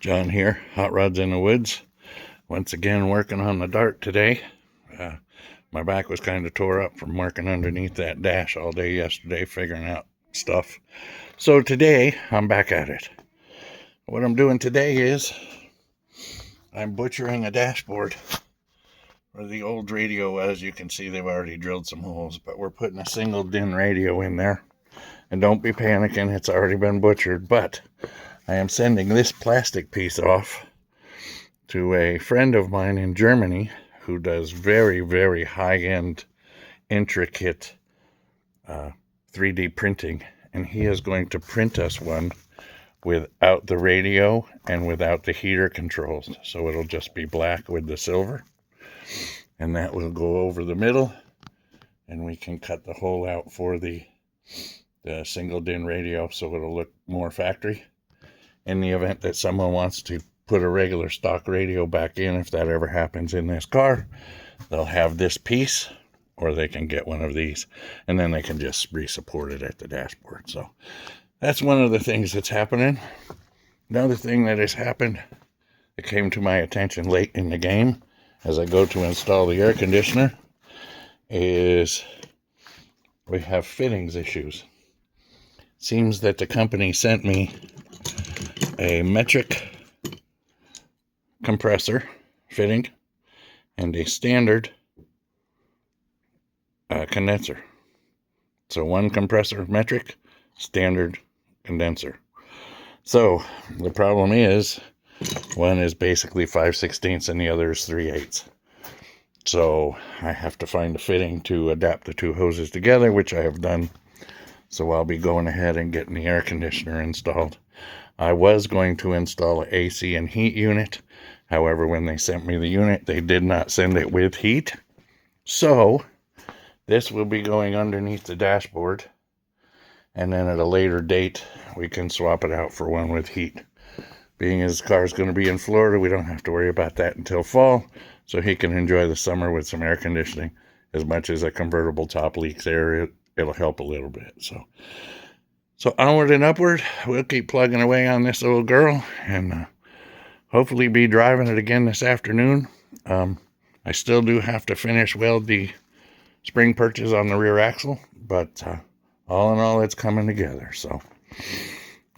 John here, Hot Rods in the Woods. Once again working on the dart today. My back was kind of tore up from working underneath that dash all day yesterday, figuring out stuff. So today, I'm back at it. What I'm doing today is, I'm butchering a dashboard where the old radio was. You can see they've already drilled some holes, but we're putting a single DIN radio in there. And don't be panicking, it's already been butchered, but I am sending this plastic piece off to a friend of mine in Germany who does very, very high-end, intricate 3D printing, and he is going to print us one without the radio and without the heater controls. So it'll just be black with the silver, and that will go over the middle, and we can cut the hole out for the single DIN radio so it'll look more factory. In the event that someone wants to put a regular stock radio back in, if that ever happens in this car, they'll have this piece, or they can get one of these, and then they can just re-support it at the dashboard. So that's one of the things that's happening. Another thing that has happened that came to my attention late in the game as I go to install the air conditioner is we have fittings issues. Seems that the company sent me a metric compressor fitting and a standard condenser. So one compressor metric, standard condenser. So the problem is one is basically 5/16 and the other is 3/8. So I have to find a fitting to adapt the two hoses together, which I have done. So I'll be going ahead and getting the air conditioner installed. I was going to install an AC and heat unit. However, when they sent me the unit, they did not send it with heat. So this will be going underneath the dashboard. And then at a later date, we can swap it out for one with heat. Being as the car is going to be in Florida, we don't have to worry about that until fall. So he can enjoy the summer with some air conditioning. As much as a convertible top leaks air, it'll help a little bit. So onward and upward, we'll keep plugging away on this little girl and hopefully be driving it again this afternoon. I still do have to finish weld the spring perches on the rear axle, but all in all, it's coming together. So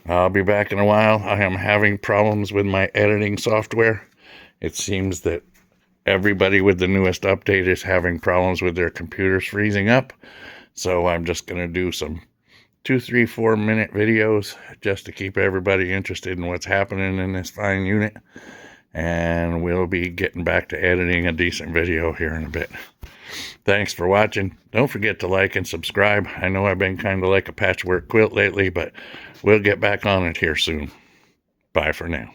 I'll be back in a while. I am having problems with my editing software. It seems that everybody with the newest update is having problems with their computers freezing up. So I'm just going to do some 2, 3, 4 minute videos just to keep everybody interested in what's happening in this fine unit. And we'll be getting back to editing a decent video here in a bit. Thanks for watching. Don't forget to like and subscribe. I know I've been kind of like a patchwork quilt lately, but we'll get back on it here soon. Bye for now.